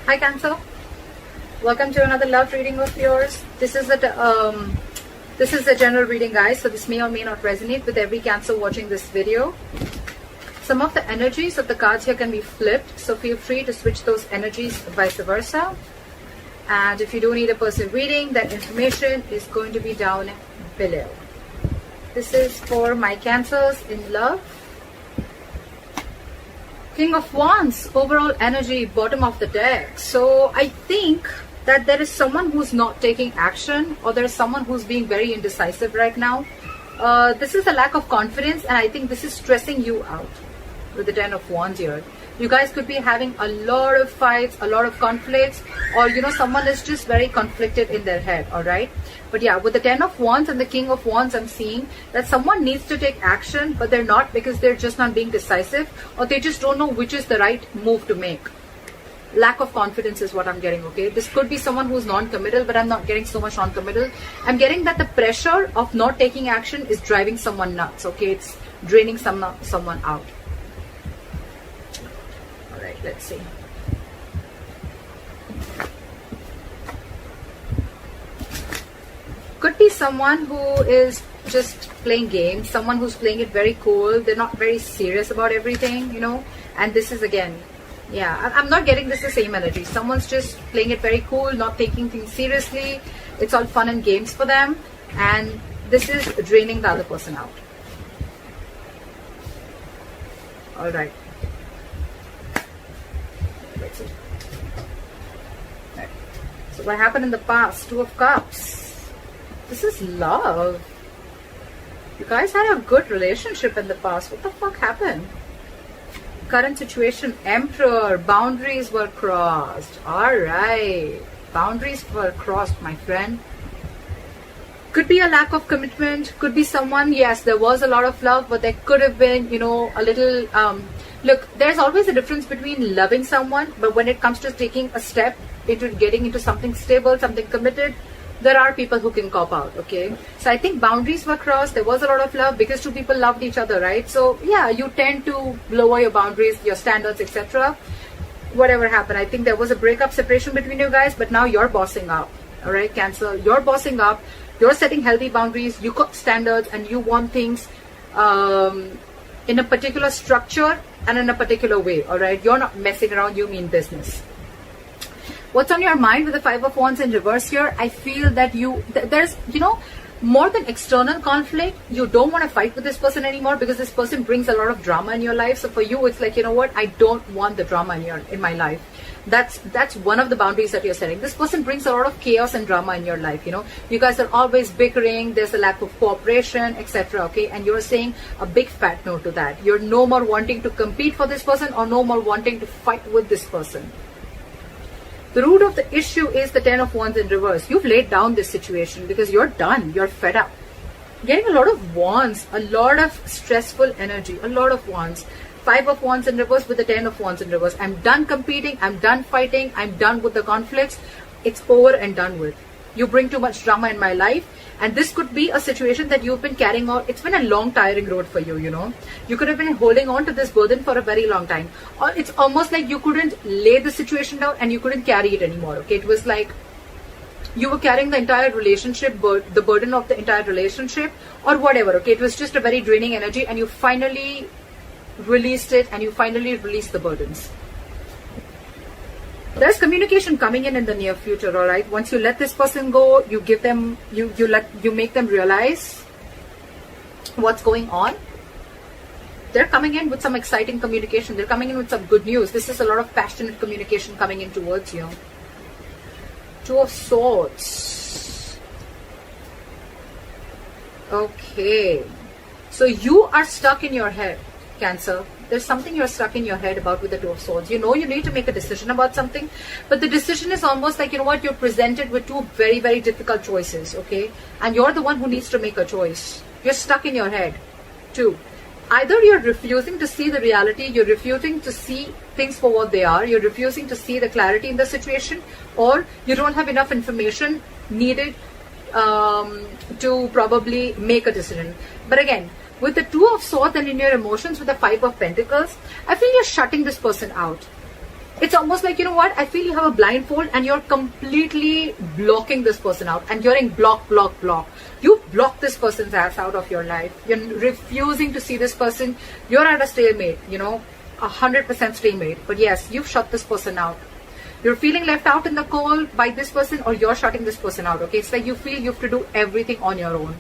Hi Cancer, welcome to another love reading of yours. This is a general reading, guys, so this may or may not resonate with every Cancer watching this video. Some of the energies of the cards here can be flipped, so feel free to switch those energies vice versa. And if you do need a personal reading, that information is going to be down below. This is for my Cancers in love. King of Wands, overall energy, bottom of the deck. So I think that there is someone who's not taking action, or there is someone who's being very indecisive right now. This is a lack of confidence, and I think this is stressing you out with the 10 of Wands here. You guys could be having a lot of fights, a lot of conflicts, or someone is just very conflicted in their head, all right? But yeah, with the 10 of Wands and the King of Wands, I'm seeing that someone needs to take action, but they're not, because they're just not being decisive, or they just don't know which is the right move to make. Lack of confidence is what I'm getting, okay? This could be someone who's non-committal, but I'm not getting so much non-committal. I'm getting that the pressure of not taking action is driving someone nuts, okay? It's draining someone out. All right, let's see. Could be someone who is just playing games, someone who's playing it very cool. They're not very serious about everything, and this is again, yeah, I'm not getting this the same energy. Someone's just playing it very cool, not taking things seriously. It's all fun and games for them, and this is draining the other person out. All right, let's see. All right. So what happened in the past? Two of Cups. This is love. You guys had a good relationship in the past. What the fuck happened? Current situation, Emperor. Boundaries were crossed. Alright. Boundaries were crossed, my friend. Could be a lack of commitment. Could be someone, yes, there was a lot of love, but there could have been, a little... Look, there's always a difference between loving someone, but when it comes to taking a step into getting into something stable, something committed, there are people who can cop out, okay? So I think boundaries were crossed. There was a lot of love because two people loved each other, right? So yeah, you tend to lower your boundaries, your standards, etc. Whatever happened, I think there was a breakup, separation between you guys, but now you're bossing up, all right, Cancer? You're bossing up. You're setting healthy boundaries. You got standards, and you want things in a particular structure and in a particular way, all right? You're not messing around. You mean business. What's on your mind with the Five of Wands in reverse here? I feel that there's, more than external conflict, you don't want to fight with this person anymore, because this person brings a lot of drama in your life. So for you, it's like, what? I don't want the drama in my life. That's one of the boundaries that you're setting. This person brings a lot of chaos and drama in your life, You guys are always bickering. There's a lack of cooperation, etc. Okay? And you're saying a big fat no to that. You're no more wanting to compete for this person, or no more wanting to fight with this person. The root of the issue is the 10 of Wands in reverse. You've laid down this situation because you're done. You're fed up. Getting a lot of Wands, a lot of stressful energy, a lot of Wands. 5 of Wands in reverse with the 10 of Wands in reverse. I'm done competing. I'm done fighting. I'm done with the conflicts. It's over and done with. You bring too much drama in my life. And this could be a situation that you've been carrying on. It's been a long, tiring road for you, You could have been holding on to this burden for a very long time. Or it's almost like you couldn't lay the situation down and you couldn't carry it anymore, okay? It was like you were carrying the entire relationship, the burden of the entire relationship, or whatever, okay? It was just a very draining energy, and you finally released it, and you finally released the burdens. There's communication coming in the near future, all right? Once you let this person go, you give them, you make them realize what's going on. They're coming in with some exciting communication. They're coming in with some good news. This is a lot of passionate communication coming in towards you. Two of Swords. Okay. So you are stuck in your head, Cancer. There's something you're stuck in your head about with the Two of Swords. You need to make a decision about something, but the decision is almost like, you're presented with two very, very difficult choices, okay? And you're the one who needs to make a choice. You're stuck in your head, too. Either you're refusing to see the reality, you're refusing to see things for what they are, you're refusing to see the clarity in the situation, or you don't have enough information needed to probably make a decision. But again, with the Two of Swords and in your emotions with the Five of Pentacles, I feel you're shutting this person out. It's almost like, you know what, I feel you have a blindfold and you're completely blocking this person out, and you're in block. You block this person's ass out of your life. You're refusing to see this person. You're at a stalemate, 100% stalemate. But yes, you've shut this person out. You're feeling left out in the cold by this person, or you're shutting this person out, okay? It's like you feel you have to do everything on your own.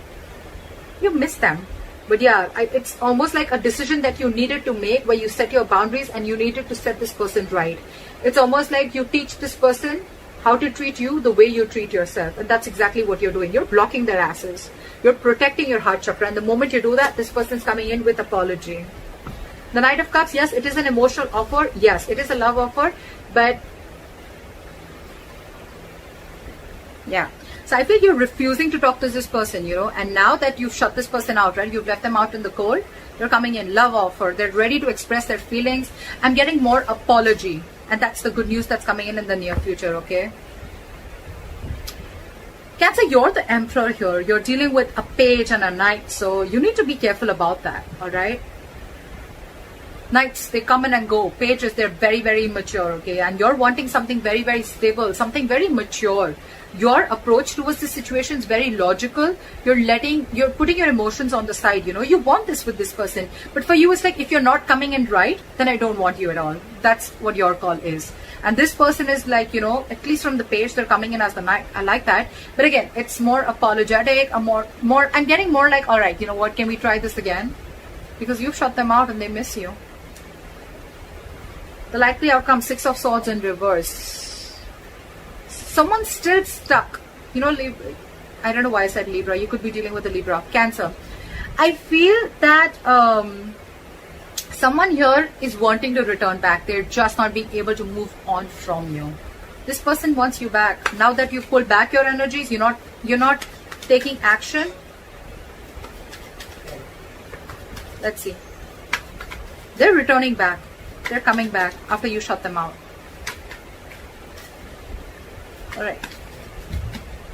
You miss them. But yeah, it's almost like a decision that you needed to make, where you set your boundaries and you needed to set this person right. It's almost like you teach this person how to treat you the way you treat yourself. And that's exactly what you're doing. You're blocking their asses. You're protecting your heart chakra. And the moment you do that, this person's coming in with apology. The Knight of Cups, yes, it is an emotional offer. Yes, it is a love offer. But yeah. So I feel you're refusing to talk to this person, and now that you've shut this person out, right? You've left them out in the cold. They're coming in, love offer. They're ready to express their feelings. I'm getting more apology. And that's the good news that's coming in the near future, okay? Cancer, you're the Emperor here. You're dealing with a page and a knight. So you need to be careful about that, all right? Knights, they come in and go. Pages, they're very, very mature, okay? And you're wanting something very, very stable, something very mature. Your approach towards the situation is very logical. You're putting your emotions on the side, You want this with this person. But for you, it's like, if you're not coming in right, then I don't want you at all. That's what your call is. And this person is like, at least from the page, they're coming in as the knight. I like that. But again, it's more apologetic, I'm getting more like, all right, you know what, can we try this again? Because you've shut them out and they miss you. The likely outcome, 6 of Swords in reverse. Someone's still stuck. Libra, I don't know why I said Libra. You could be dealing with a Libra. Cancer. I feel that someone here is wanting to return back. They're just not being able to move on from you. This person wants you back. Now that you've pulled back your energies, you're not taking action. Let's see. They're returning back. They're coming back after you shut them out. All right.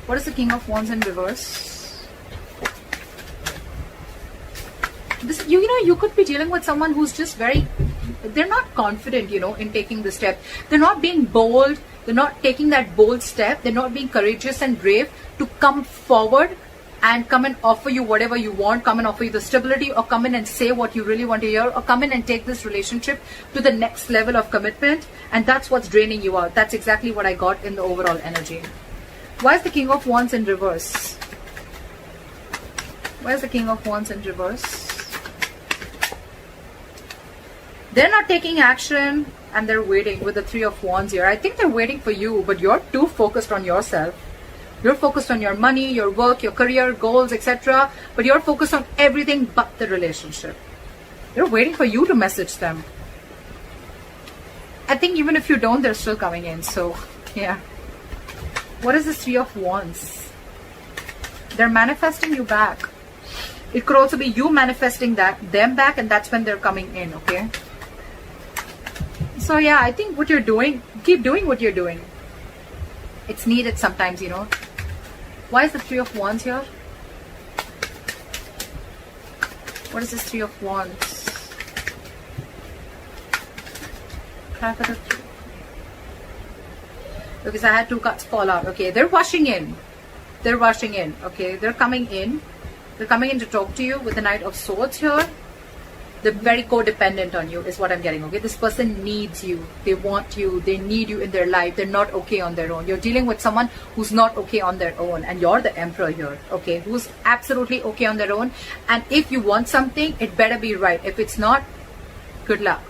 What is the King of Wands in reverse? This, you could be dealing with someone who's just they're not confident, in taking the step. They're not being bold. They're not taking that bold step. They're not being courageous and brave to come forward and come and offer you whatever you want, come and offer you the stability, or come in and say what you really want to hear, or come in and take this relationship to the next level of commitment. And that's what's draining you out. That's exactly what I got in the overall energy. Why is the King of Wands in reverse? Why is the King of Wands in reverse? They're not taking action and they're waiting with the 3 of Wands here. I think they're waiting for you, but you're too focused on yourself. You're focused on your money, your work, your career, goals, etc. But you're focused on everything but the relationship. They're waiting for you to message them. I think even if you don't, they're still coming in. So, yeah. What is this 3 of Wands? They're manifesting you back. It could also be you manifesting them back, and that's when they're coming in, okay? So, yeah, I think what you're doing, keep doing what you're doing. It's needed sometimes, Why is the 3 of Wands here? What is this 3 of Wands? Because I had 2 cards fall out. Okay, they're rushing in. They're rushing in. Okay, they're coming in. They're coming in to talk to you with the Knight of Swords here. They're very codependent on you is what I'm getting, okay? This person needs you. They want you. They need you in their life. They're not okay on their own. You're dealing with someone who's not okay on their own. And you're the Emperor here, okay? Who's absolutely okay on their own. And if you want something, it better be right. If it's not, good luck.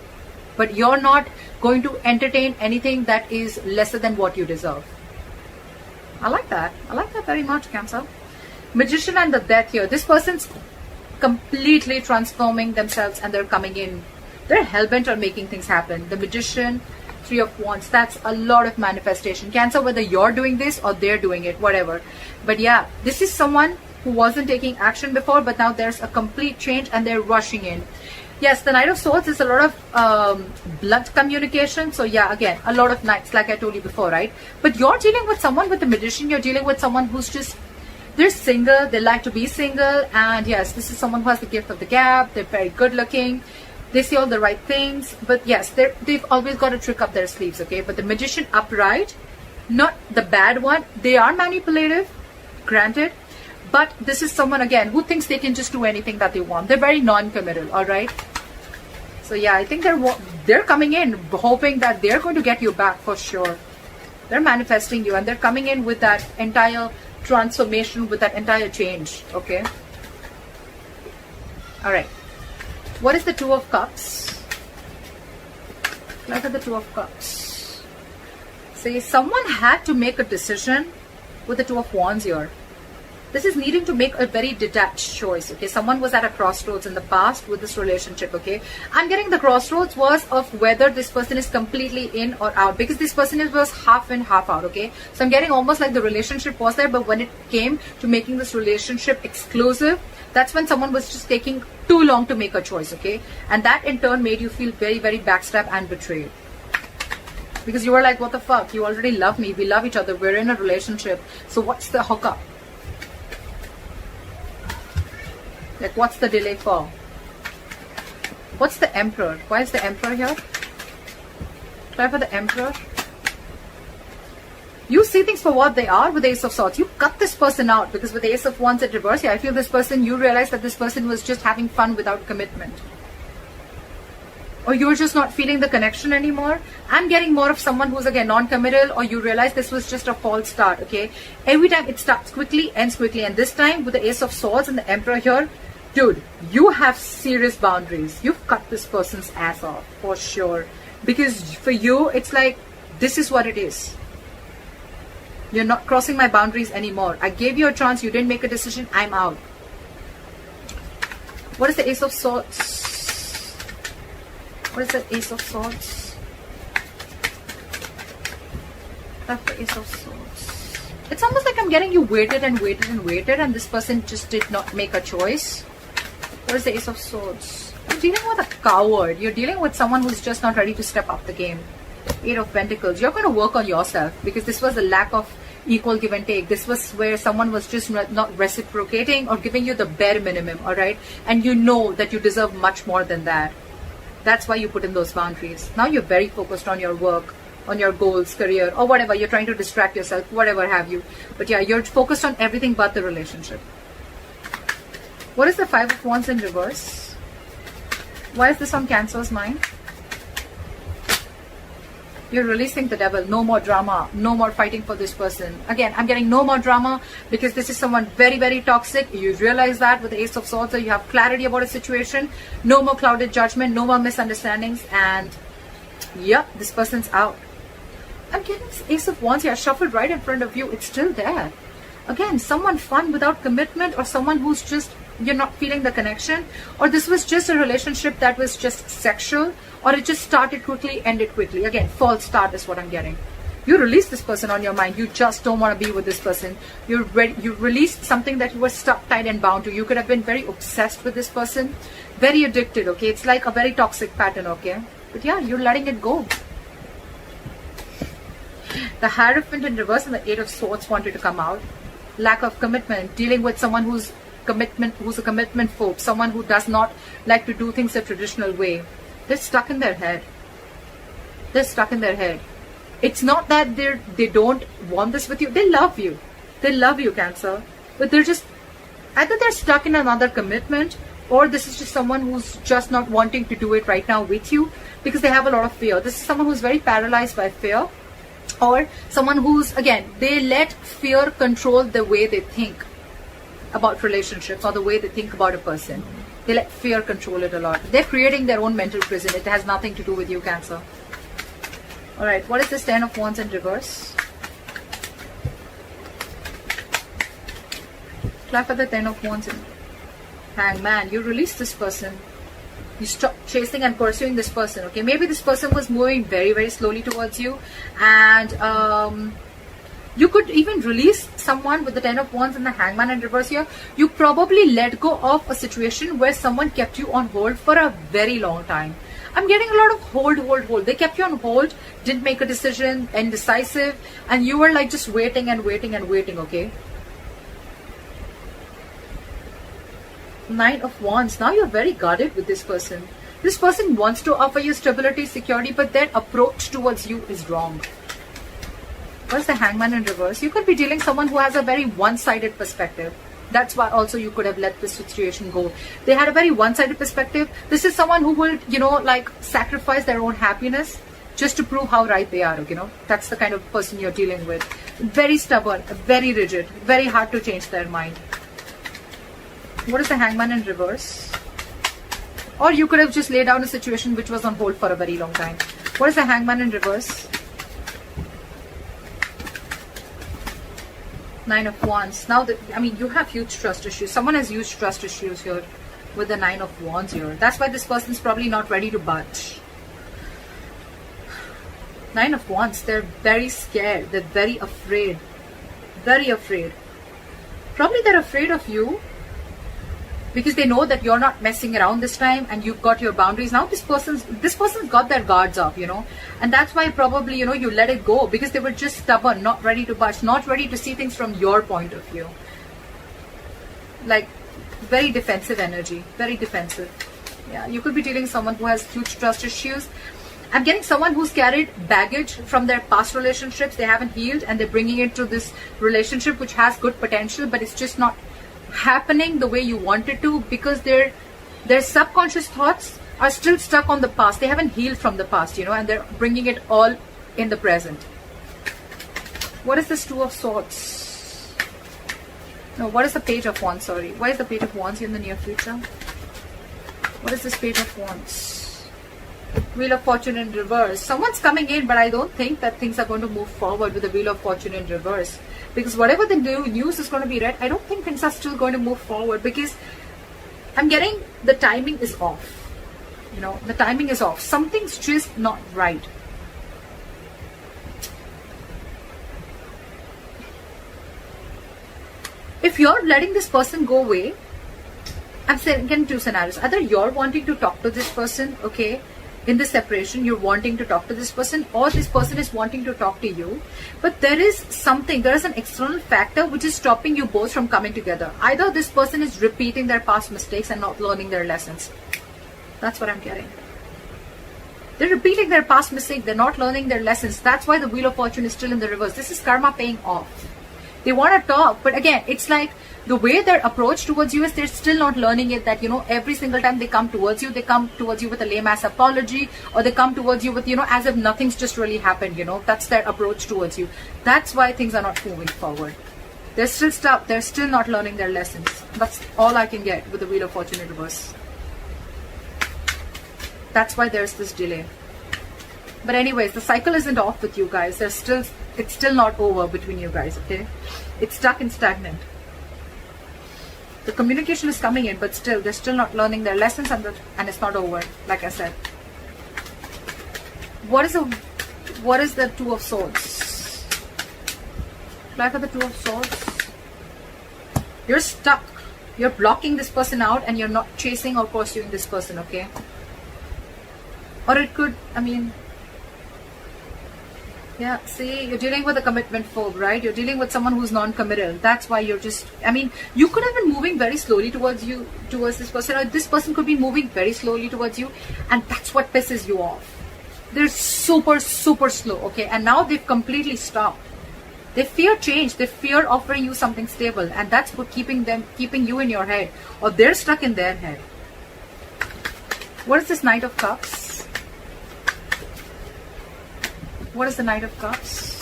But you're not going to entertain anything that is lesser than what you deserve. I like that. I like that very much, Cancer. Magician and the Death here. This person's completely transforming themselves and they're coming in. They're hellbent on making things happen. The Magician, 3 of Wands, that's a lot of manifestation. Cancer, whether you're doing this or they're doing it, whatever. But yeah, this is someone who wasn't taking action before, but now there's a complete change and they're rushing in. Yes, the Knight of Swords is a lot of blunt communication. So yeah, again, a lot of knights, like I told you before, right? But you're dealing with someone with the Magician. You're dealing with someone who's just, they're single. They like to be single. And yes, this is someone who has the gift of the gab. They're very good looking. They say all the right things, but yes, they've always got a trick up their sleeves, okay? But the Magician upright, not the bad one. They are manipulative, granted, but this is someone, again, who thinks they can just do anything that they want. They're very non-committal, all right? So yeah, I think they're coming in hoping that they're going to get you back for sure. They're manifesting you, and they're coming in with that entire transformation, with that entire change, okay? All right. What is the Two of Cups? Look at the Two of Cups. See, someone had to make a decision with the Two of Wands here. This is needing to make a very detached choice, okay? Someone was at a crossroads in the past with this relationship, okay? I'm getting the crossroads was of whether this person is completely in or out, because this person was half in, half out, okay? So I'm getting almost like the relationship was there, but when it came to making this relationship exclusive, that's when someone was just taking too long to make a choice, okay? And that in turn made you feel very, very backstabbed and betrayed. Because you were like, what the fuck? You already love me. We love each other. We're in a relationship. So what's the hookup? Like, what's the delay for? What's the Emperor? Why is the Emperor here? Try for the Emperor. You see things for what they are with the Ace of Swords. You cut this person out, because with the Ace of Wands in reverse, yeah, I feel this person, you realize that this person was just having fun without commitment. Or you're just not feeling the connection anymore. I'm getting more of someone who's, again, non-committal, or you realize this was just a false start, okay? Every time it starts quickly, ends quickly. And this time with the Ace of Swords and the Emperor here, dude, you have serious boundaries. You've cut this person's ass off, for sure. Because for you, it's like, this is what it is. You're not crossing my boundaries anymore. I gave you a chance. You didn't make a decision. I'm out. What is the Ace of Swords? What is the Ace of Swords? That's the Ace of Swords. It's almost like I'm getting you waited and waited and waited, and this person just did not make a choice. What is the Ace of Swords? You're dealing with a coward. You're dealing with someone who's just not ready to step up the game. Eight of Pentacles. You're going to work on yourself, because this was a lack of equal give and take. This was where someone was just not reciprocating or giving you the bare minimum, all right? And you know that you deserve much more than that. That's why you put in those boundaries. Now you're very focused on your work, on your goals, career, or whatever. You're trying to distract yourself, whatever have you. But yeah, you're focused on everything but the relationship. What is the Five of Wands in reverse? Why is this on Cancer's mind? You're releasing the devil. No more drama. No more fighting for this person. Again, I'm getting no more drama, because this is someone very, very toxic. You realize that with the Ace of Swords. So you have clarity about a situation. No more clouded judgment. No more misunderstandings. And yeah, this person's out. I'm getting this Ace of Wands here shuffled right in front of you. It's still there. Again, someone fun without commitment, or someone who's just, you're not feeling the connection, or this was just a relationship that was just sexual, or it just started quickly, ended quickly. Again, false start is what I'm getting. You release this person on your mind. You just don't want to be with this person. You released something that you were stuck, tied and bound to. You could have been very obsessed with this person, very addicted, okay? It's like a very toxic pattern, okay? But yeah, you're letting it go. The Hierophant in reverse and the Eight of Swords wanted to come out. Lack of commitment, dealing with someone who's a commitment phobe, someone who does not like to do things the traditional way. They're stuck in their head. They're stuck in their head. It's not that they don't want this with you. They love you. They love you, Cancer. But they're just, either they're stuck in another commitment, or this is just someone who's just not wanting to do it right now with you, because they have a lot of fear. This is someone who's very paralyzed by fear, or someone who's, again, they let fear control the way they think about relationships, or the way they think about a person. They let fear control it a lot. They're creating their own mental prison. It has nothing to do with you, Cancer. Alright, what is this Ten of Wands in reverse? Clap for the Ten of Wands in Hangman. You release this person. You stop chasing and pursuing this person, okay? Maybe this person was moving very, very slowly towards you, and you could even release someone with the Ten of Wands and the Hangman in reverse here. You probably let go of a situation where someone kept you on hold for a very long time. I'm getting a lot of hold. They kept you on hold, didn't make a decision, indecisive, and you were like just waiting and waiting and waiting, okay? Nine of Wands. Now you're very guarded with this person. This person wants to offer you stability, security, but their approach towards you is wrong. What's the Hangman in reverse? You could be dealing with someone who has a very one-sided perspective. That's why also you could have let this situation go. They had a very one-sided perspective. This is someone who will, you know, like sacrifice their own happiness just to prove how right they are, you know. That's the kind of person you're dealing with. Very stubborn, very rigid, very hard to change their mind. What is the Hangman in reverse? Or you could have just laid down a situation which was on hold for a very long time. What is the Hangman in reverse? Nine of Wands. Now, I mean, you have huge trust issues. Someone has huge trust issues here with the Nine of Wands here. That's why this person's probably not ready to budge. Nine of Wands. They're very scared. They're very afraid. Very afraid. Probably they're afraid of you because they know that you're not messing around this time and you've got your boundaries. Now this person's got their guards up, you know, and that's why probably, you know, you let it go because they were just stubborn, not ready to budge, not ready to see things from your point of view. Like very defensive energy, very defensive. Yeah, you could be dealing with someone who has huge trust issues. I'm getting someone who's carried baggage from their past relationships. They haven't healed and they're bringing it to this relationship which has good potential, but it's just not happening the way you want it to because their subconscious thoughts are still stuck on the past. They haven't healed from the past, you know, and they're bringing it all in the present. What is this Two of Swords? No, what is the Page of Wands? Sorry. Why is the Page of Wands in the near future? What is this Page of Wands? Wheel of Fortune in reverse. Someone's coming in, but I don't think that things are going to move forward with the Wheel of Fortune in reverse. Because whatever the new news is going to be read, I don't think things are still going to move forward because I'm getting the timing is off. You know, the timing is off. Something's just not right. If you're letting this person go away, I'm saying, getting two scenarios. Either you're wanting to talk to this person, okay, in the separation, you're wanting to talk to this person, or this person is wanting to talk to you, but there is an external factor which is stopping you both from coming together. Either this person is repeating their past mistakes and not learning their lessons. That's what I'm getting. They're repeating their past mistake. They're not learning their lessons. That's why the Wheel of Fortune is still in the reverse. This is karma paying off. They want to talk, but again, it's like the way their approach towards you is they're still not learning it, that, you know, every single time they come towards you with a lame ass apology, or they come towards you with, you know, as if nothing's just really happened, you know. That's their approach towards you. That's why things are not moving forward. They're still stuck. They're still not learning their lessons. That's all I can get with the Wheel of Fortune in reverse. That's why there's this delay. But anyways, the cycle isn't off with you guys. It's still not over between you guys, okay? It's stuck and stagnant. The communication is coming in, but still, they're still not learning their lessons, and it's not over, like I said. What is the Two of Swords? Fly for the Two of Swords. You're stuck. You're blocking this person out, and you're not chasing or pursuing this person, okay? Or it could, I mean, yeah, see, you're dealing with a commitment phobe, right? You're dealing with someone who's non-committal. That's why you're just, I mean, you could have been moving very slowly towards this person, or this person could be moving very slowly towards you, and that's what pisses you off. They're super, super slow, okay? And now they've completely stopped. They fear change. They fear offering you something stable, and that's what keeping you in your head, or they're stuck in their head. What is this Knight of Cups? What is the Knight of Cups?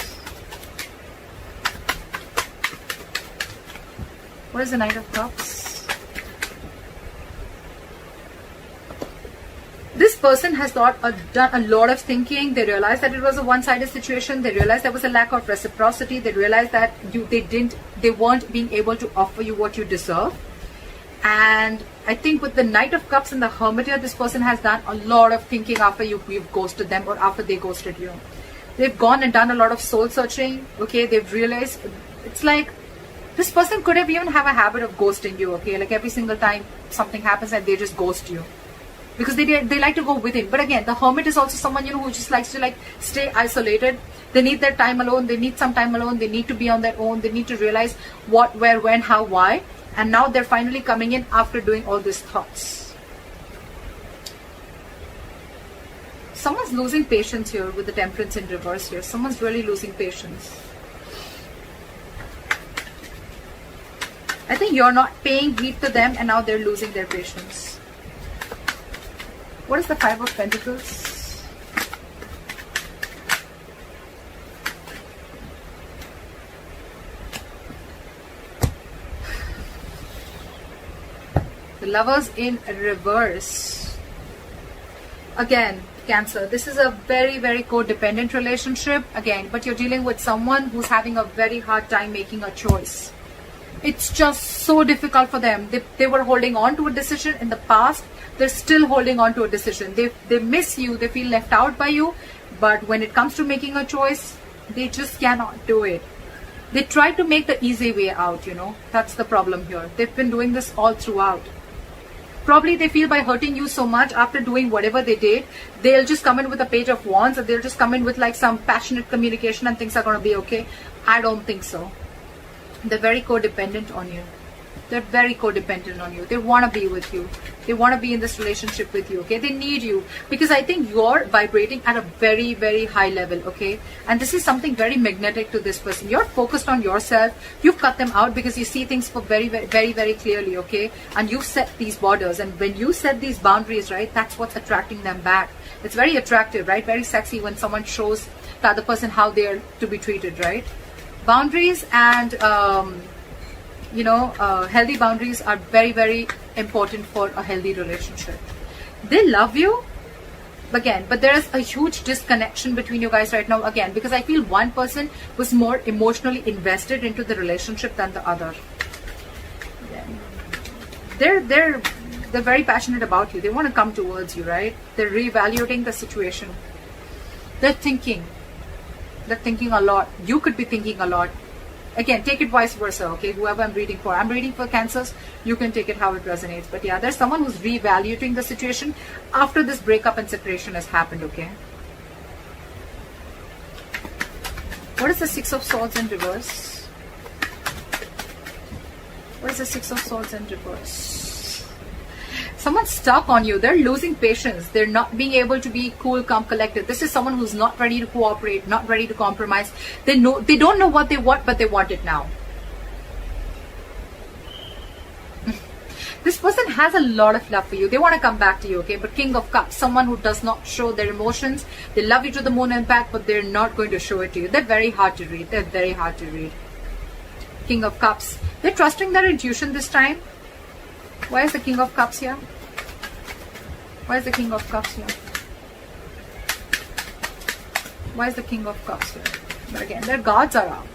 What is the Knight of Cups? This person has done a lot of thinking. They realized that it was a one-sided situation. They realized there was a lack of reciprocity. They realized that they weren't being able to offer you what you deserve. And I think with the Knight of Cups and the Hermit here, this person has done a lot of thinking after you've ghosted them, or after they ghosted you. They've gone and done a lot of soul searching, okay? They've realized, it's like, this person could have even have a habit of ghosting you, okay? Like every single time something happens and they just ghost you. Because they like to go within. But again, the Hermit is also someone, you know, who just likes to like stay isolated. They need their time alone. They need some time alone. They need to be on their own. They need to realize what, where, when, how, why. And now they're finally coming in after doing all these thoughts. Someone's losing patience here with the Temperance in reverse here. Someone's really losing patience. I think you're not paying heed to them and now they're losing their patience. What is the Five of Pentacles? The Lovers in reverse. Again, Cancer, this is a very, very codependent relationship. Again, but you're dealing with someone who's having a very hard time making a choice. It's just so difficult for them. They were holding on to a decision in the past. They're still holding on to a decision. They miss you. They feel left out by you. But when it comes to making a choice, they just cannot do it. They try to make the easy way out, you know. That's the problem here. They've been doing this all throughout. Probably they feel by hurting you so much after doing whatever they did, they'll just come in with a Page of Wands and they'll just come in with like some passionate communication and things are going to be okay. I don't think so. They're very codependent on you. They're very codependent on you. They want to be with you. They want to be in this relationship with you, okay? They need you because I think you're vibrating at a very, very high level, okay? And this is something very magnetic to this person. You're focused on yourself. You've cut them out because you see things for very, very, very clearly, okay? And you've set these borders. And when you set these boundaries, right, that's what's attracting them back. It's very attractive, right? Very sexy when someone shows the other person how they're to be treated, right? Boundaries and healthy boundaries are very, very important for a healthy relationship. They love you again, but there is a huge disconnection between you guys right now again, because I feel one person was more emotionally invested into the relationship than the other. They're very passionate about you. They want to come towards you, right? They're reevaluating the situation. They're thinking a lot. You could be thinking a lot. Again, take it vice versa, okay? Whoever I'm reading for. I'm reading for Cancers. You can take it how it resonates. But yeah, there's someone who's reevaluating the situation after this breakup and separation has happened, okay? What is the Six of Swords in reverse? What is the Six of Swords in reverse? Someone's stuck on you. They're losing patience. They're not being able to be cool, calm, collected. This is someone who's not ready to cooperate, not ready to compromise. They don't know what they want, but they want it now. This person has a lot of love for you. They want to come back to you, okay? But King of Cups, someone who does not show their emotions. They love you to the moon and back, but they're not going to show it to you. They're very hard to read. They're very hard to read. King of Cups. They're trusting their intuition this time. Why is the King of Cups here? Why is the King of Cups here? Why is the King of Cups here? But again, their guards are up.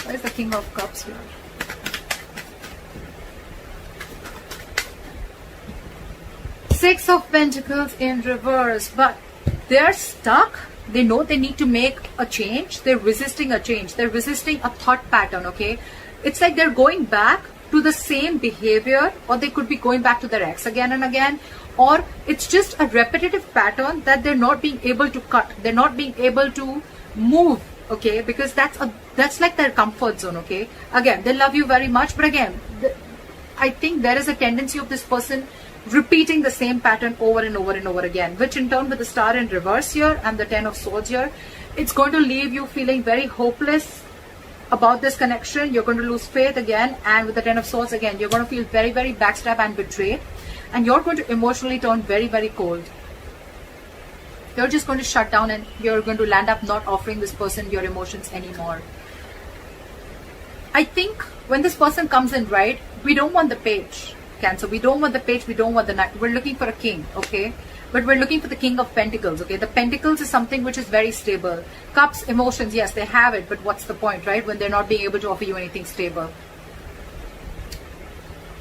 Why is the King of Cups here? Six of Pentacles in reverse. But they're stuck. They know they need to make a change. They're resisting a change. They're resisting a thought pattern, okay? It's like they're going back to the same behavior, or they could be going back to their ex again and again, or it's just a repetitive pattern that they're not being able to cut. They're not being able to move, okay? Because that's like their comfort zone, okay? Again, they love you very much, but again, I think there is a tendency of this person repeating the same pattern over and over and over again, which in turn with the Star in reverse here and the Ten of Swords here, it's going to leave you feeling very hopeless about this connection. You're going to lose faith again, and with the Ten of Swords again, you're going to feel very, very backstabbed and betrayed, and you're going to emotionally turn very, very cold. You're just going to shut down and you're going to land up not offering this person your emotions anymore. I think when this person comes in, right, we don't want the Page, Cancer. We don't want the Page, we don't want the Knight. We're looking for a King, okay? But we're looking for the King of Pentacles, okay? The Pentacles is something which is very stable. Cups, emotions, yes, they have it, but what's the point, right? When they're not being able to offer you anything stable.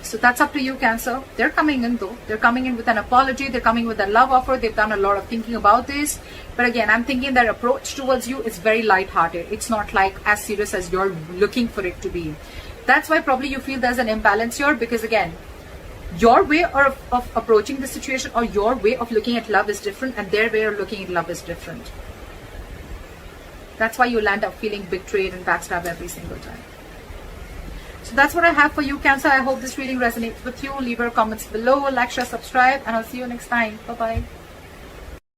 So that's up to you, Cancer. They're coming in though. They're coming in with an apology. They're coming with a love offer. They've done a lot of thinking about this. But again, I'm thinking their approach towards you is very light-hearted. It's not like as serious as you're looking for it to be. That's why probably you feel there's an imbalance here, because again, your way of approaching the situation or your way of looking at love is different, and their way of looking at love is different. That's why you land up feeling betrayed and backstabbed every single time. So that's what I have for you, Cancer. I hope this reading resonates with you. Leave your comments below, like, share, subscribe, and I'll see you next time. Bye-bye.